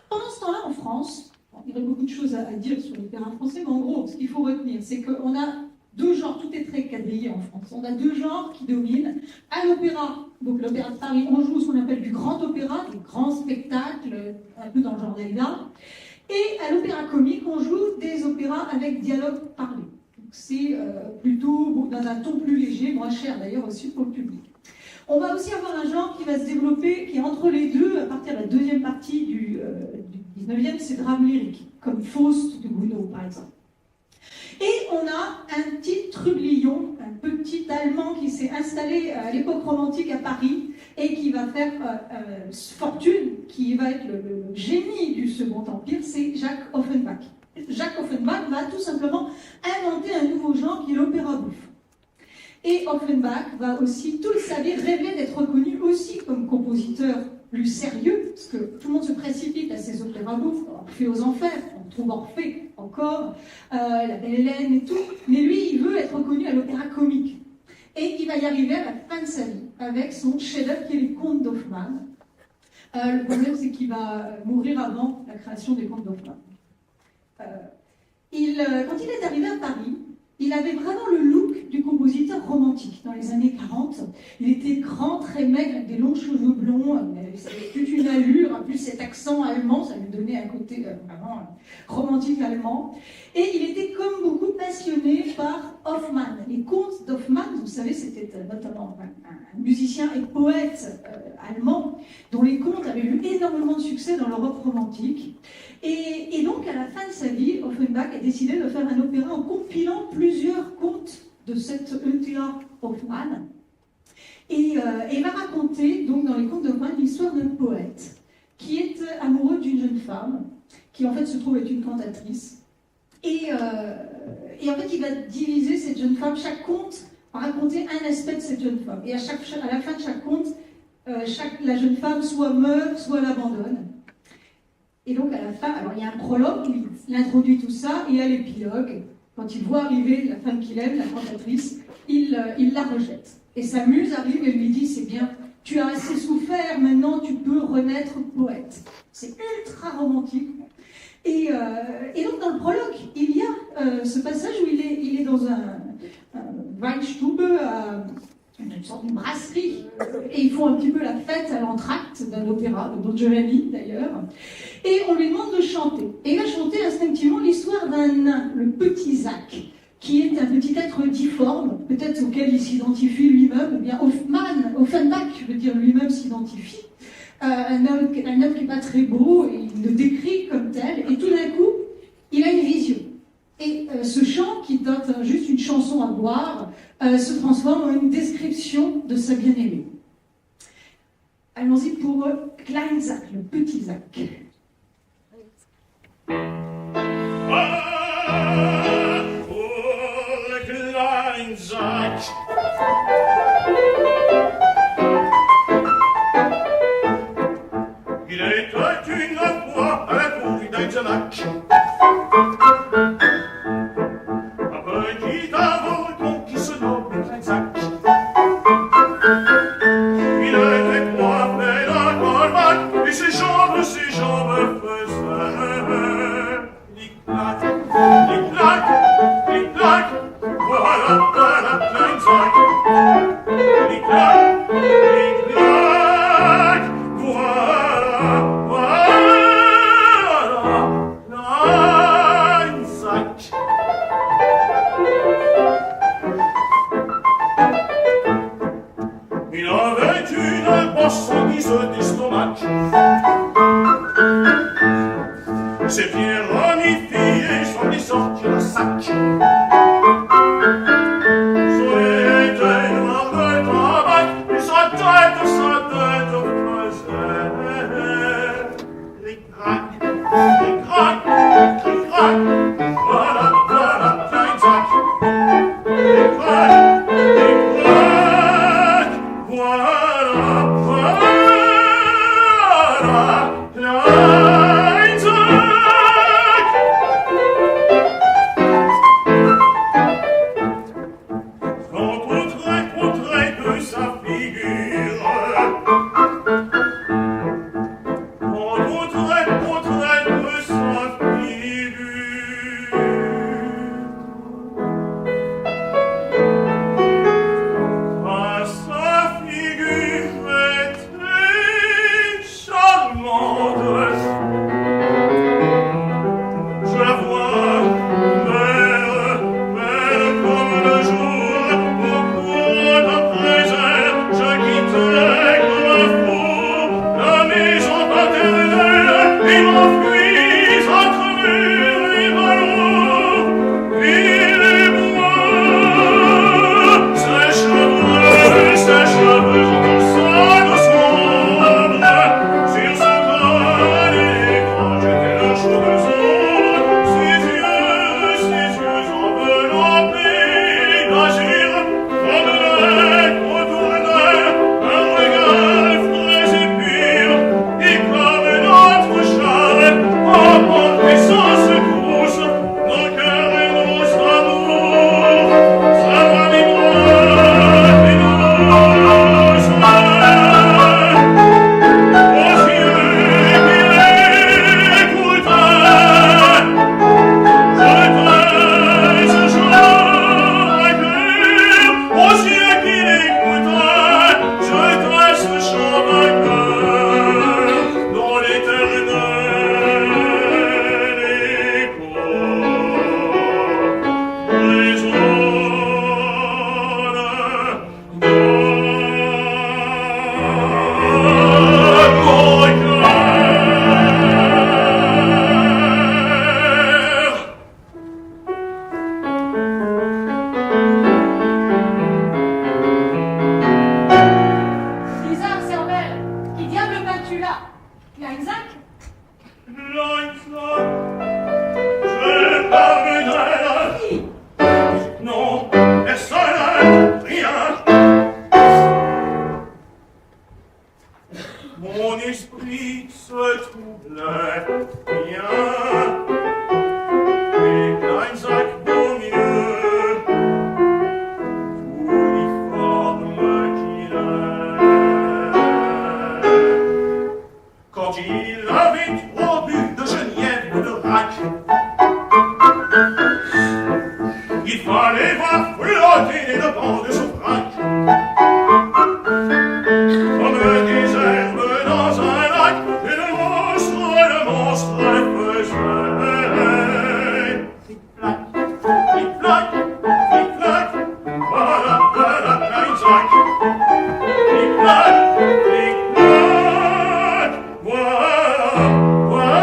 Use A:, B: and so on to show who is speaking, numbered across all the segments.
A: Pendant ce temps-là, en France, il y aurait beaucoup de choses à dire sur l'opéra français, mais en gros, ce qu'il faut retenir, c'est qu'on a deux genres, tout est très quadrillé en France. On a deux genres qui dominent. À l'opéra, donc l'opéra de Paris, on joue ce qu'on appelle du grand opéra, des grands spectacles, un peu dans le genre d'Aïda. Et à l'opéra comique, on joue des opéras avec dialogue parlé. C'est plutôt dans un ton plus léger, moins cher d'ailleurs aussi pour le public. On va aussi avoir un genre qui va se développer, qui est entre les deux, à partir de la deuxième partie du 19e, c'est drame lyrique, comme Faust de Gounod par exemple. Et on a un petit trublion, un petit Allemand qui s'est installé à l'époque romantique à Paris et qui va faire fortune, qui va être le génie du Second Empire, c'est Jacques Offenbach. Jacques Offenbach va tout simplement inventer un nouveau genre qui est l'opéra bouffe. Et Offenbach va aussi toute sa vie rêver d'être reconnu aussi comme compositeur plus sérieux, parce que tout le monde se précipite à ces opéras bouffes, Orphée aux Enfers, on trouve Orphée encore, La Belle Hélène et tout, mais lui il veut être reconnu à l'opéra comique. Et il va y arriver à la fin de sa vie, avec son chef-d'œuvre qui est Les Contes d'Hoffmann. Le problème c'est qu'il va mourir avant la création des Contes d'Hoffmann. Quand il est arrivé à Paris, il avait vraiment le look du compositeur romantique dans les années 40. Il était grand, très maigre, avec des longs cheveux blonds, il avait toute une allure, en plus cet accent allemand, ça lui donnait un côté vraiment romantique allemand. Et il était comme beaucoup passionné par Hoffmann. Les contes d'Hoffmann, vous savez, c'était notamment un musicien et poète allemand dont les contes avaient eu énormément de succès dans l'Europe romantique. Et donc, à la fin de sa vie, Offenbach a décidé de faire un opéra en compilant plusieurs contes de cette E.T.A. Hoffmann. Et il va raconter, donc, dans les contes d'Hoffmann, l'histoire d'un poète qui est amoureux d'une jeune femme, qui en fait se trouve être une cantatrice. Et en fait, il va diviser cette jeune femme, chaque conte va raconter un aspect de cette jeune femme. Et à la fin de chaque conte, la jeune femme soit meurt, soit l'abandonne. Et donc à la fin, alors il y a un prologue, il introduit tout ça, et à l'épilogue, quand il voit arriver la femme qu'il aime, la cantatrice, il la rejette. Et sa muse arrive et lui dit, c'est bien, tu as assez souffert, maintenant tu peux renaître poète. C'est ultra romantique. Et donc dans le prologue, il y a ce passage où il est dans un Weinstube, une sorte de brasserie, et ils font un petit peu la fête à l'entracte d'un opéra, de Don Giovanni d'ailleurs, et on lui demande de chanter. Et il va chanter instinctivement l'histoire d'un nain, le petit Zach, qui est un petit être difforme, peut-être auquel il s'identifie lui-même, ou bien Offenbach, je veux dire, lui-même s'identifie, un homme qui n'est pas très beau, et il le décrit comme tel, et tout d'un coup, il a une vision. Et ce chant, qui donne juste une chanson à boire, se transforme en une description de sa bien-aimée. Allons-y pour Klein Zach, le petit Zach.
B: Ah, oh, le Klein Zach. Il était une fois à la cour du Daisenac. Ses pieds ramifiés sont des sorties de sac. C'était noir de tabac, et sa tête faisait cric-crac, cric-crac, cric-crac. Voilà, voilà, Klein Zach. Cric-crac, cric-crac. Voilà, voilà, Klein Zach.
A: vas-tu là? Kleinsack?
B: Kleinsack, je parlerai.
A: Qui?
B: Non, personne, rien. Mon esprit se troublait bien. Et Kleinsack vaut mieux, tout uniforme qu'il est. Quand il avait trop bu de genièvre ou de rack, il fallait voir flotter les deux bancs de son frac. Comme des herbes dans un lac, et le monstre faisait. Flic-flac, flic-flac, flic-flac, voilà, voilà, Kleinsack. Flic-flac, flic-flac, voilà, voilà,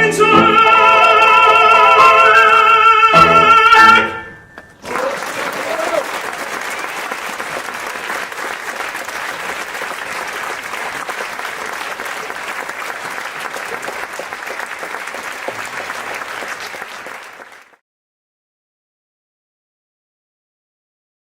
B: Kleinsack.